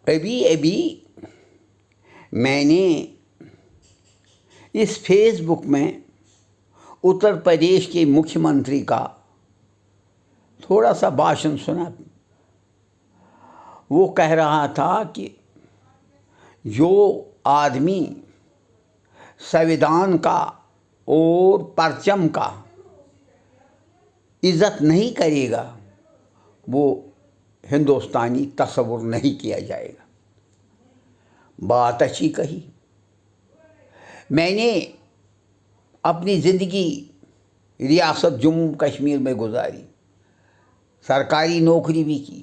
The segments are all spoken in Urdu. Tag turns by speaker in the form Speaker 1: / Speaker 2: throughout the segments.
Speaker 1: ابھی میں نے اس فیس بک میں اتر پردیش کے مکھیہ منتری کا تھوڑا سا بھاشن سنا. وہ کہہ رہا تھا کہ جو آدمی سویدھان کا اور پرچم کا عزت نہیں کرے گا وہ ہندوستانی تصور نہیں کیا جائے گا. بات اچھی کہی. میں نے اپنی زندگی ریاست جموں کشمیر میں گزاری، سرکاری نوکری بھی کی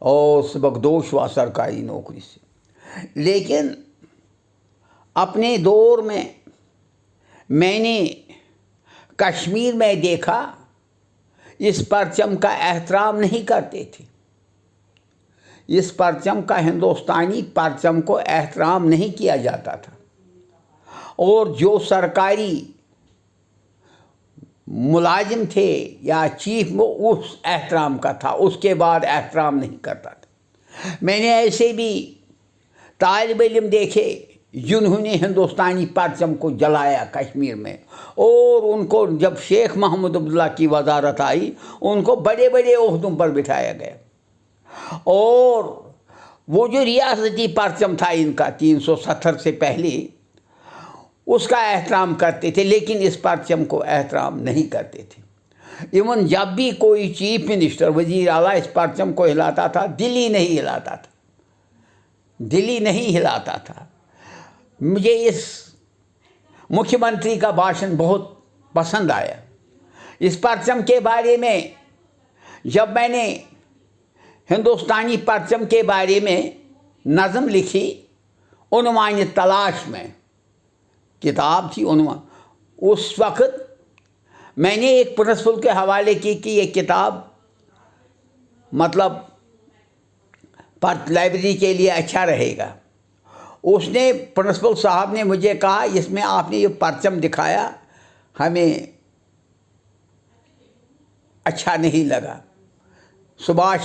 Speaker 1: اور سبکدوش ہوا سرکاری نوکری سے. لیکن اپنے دور میں نے کشمیر میں دیکھا اس پرچم کا احترام نہیں کرتے تھے. اس پرچم کا، ہندوستانی پرچم کو احترام نہیں کیا جاتا تھا. اور جو سرکاری ملازم تھے یا چیف وہ اس احترام کا تھا، اس کے بعد احترام نہیں کرتا تھا. میں نے ایسے بھی طالب علم دیکھے جنہوں نے ہندوستانی پرچم کو جلایا کشمیر میں، اور ان کو جب شیخ محمود عبداللہ کی وزارت آئی ان کو بڑے بڑے عہدوں پر بٹھایا گیا. اور وہ جو ریاستی پرچم تھا ان کا 370 سے پہلے، اس کا احترام کرتے تھے، لیکن اس پرچم کو احترام نہیں کرتے تھے. ایون جب بھی کوئی چیف منسٹر، وزیر اعلیٰ اس پرچم کو ہلاتا تھا، دلی نہیں ہلاتا تھا، دلی نہیں ہلاتا تھا. مجھے اس مکھیہ منتری کا بھاشن بہت پسند آیا. اس پرچم کے بارے میں جب میں نے ہندوستانی پرچم کے بارے میں نظم لکھی، عنوان تلاش میں کتاب تھی عنوان، اس وقت میں نے ایک پرنسپل کے حوالے کی کہ یہ کتاب مطلب لائبریری کے لیے اچھا رہے گا. اس نے، پرنسپل صاحب نے مجھے کہا اس میں آپ نے یہ پرچم دکھایا ہمیں اچھا نہیں لگا، سبھاش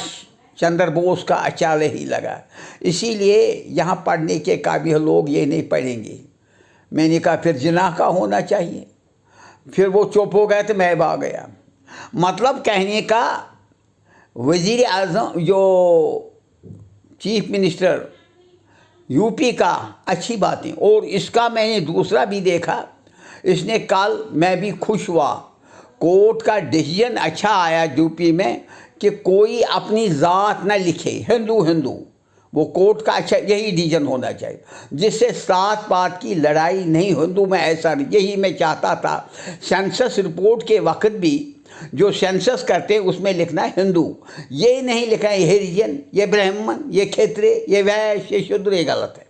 Speaker 1: چندر بوس کا اچھا نہیں لگا، اسی لیے یہاں پڑھنے کے قابل لوگ یہ نہیں پڑھیں گے. میں نے کہا پھر جناح کا ہونا چاہیے. پھر وہ چپ ہو گئے تو میں بھاگ گیا. مطلب کہنے کا، وزیر اعظم جو چیف منسٹر یو پی کا، اچھی باتیں. اور اس کا میں نے دوسرا بھی دیکھا، اس نے کل، میں بھی خوش ہوا، کورٹ کا ڈیسیژن اچھا آیا یو پی میں کہ کوئی اپنی ذات نہ لکھے، ہندو. وہ کورٹ کا اچھا یہی ڈیسیژن ہونا چاہیے جس سے ذات پات کی لڑائی نہیں. ہندو میں ایسا نہیں، یہی میں چاہتا تھا. سینسس رپورٹ کے وقت بھی جو سینسس کرتے اس میں لکھنا ہے ہندو، یہ نہیں لکھنا یہ ہریجن، یہ برہمن، یہ کھیترے، یہ ویش، یہ شودر. یہ غلط ہے،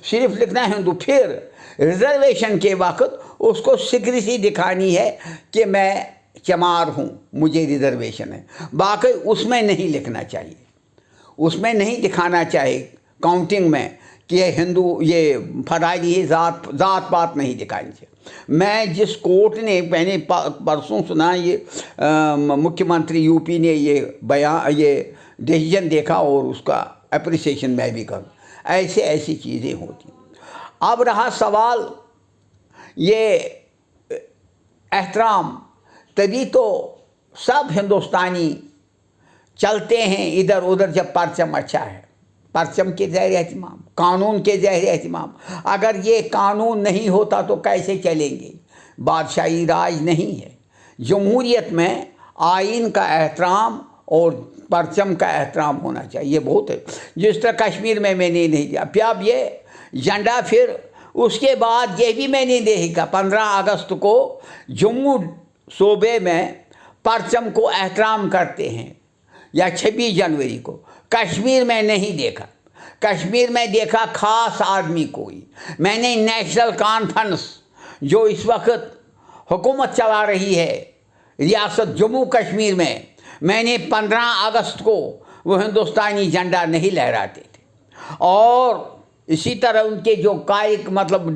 Speaker 1: صرف لکھنا ہے ہندو. پھر ریزرویشن کے وقت اس کو سیکریسی دکھانی ہے کہ میں چمار ہوں، مجھے ریزرویشن ہے. باقی اس میں نہیں لکھنا چاہیے، اس میں نہیں دکھانا چاہیے کاؤنٹنگ میں کہ یہ ہندو، یہ فلائی، یہ ذات پات نہیں دکھانی چاہیے. میں جس کورٹ نے، میں نے پرسوں سنا یہ مکھیہ منتری یو پی نے یہ یہ ڈیسیژن دیکھا اور اس کا اپریسیشن میں بھی کروں. ایسی چیزیں ہوتی. اب رہا سوال یہ احترام، تبھی تو سب ہندوستانی چلتے ہیں ادھر ادھر جب پرچم اچھا ہے. پرچم کے زیر اہتمام، قانون کے زیر اہتمام. اگر یہ قانون نہیں ہوتا تو کیسے چلیں گے؟ بادشاہی راج نہیں ہے. جمہوریت میں آئین کا احترام اور پرچم کا احترام ہونا چاہیے. یہ بہت ہے. جس طرح کشمیر میں نے نہیں دیا، پھر اب یہ جھنڈا، پھر اس کے بعد یہ بھی میں نے دیکھا 15 اگست کو جموں صوبے میں پرچم کو احترام کرتے ہیں، یا 26 جنوری کو. کشمیر میں نہیں دیکھا. کشمیر میں دیکھا خاص آدمی کوئی. میں نے نیشنل کانفرنس جو اس وقت حکومت چلا رہی ہے ریاست جموں کشمیر میں نے 15 اگست کو وہ ہندوستانی جھنڈا نہیں لہراتے تھے. اور اسی طرح ان کے جو کائک مطلب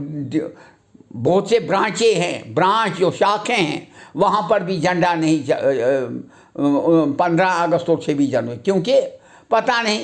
Speaker 1: بہت سے برانچیں ہیں، برانچ جو شاخیں ہیں، وہاں پر بھی جھنڈا نہیں 15 اگست اور 26 جنوری. کیونکہ پتہ نہیں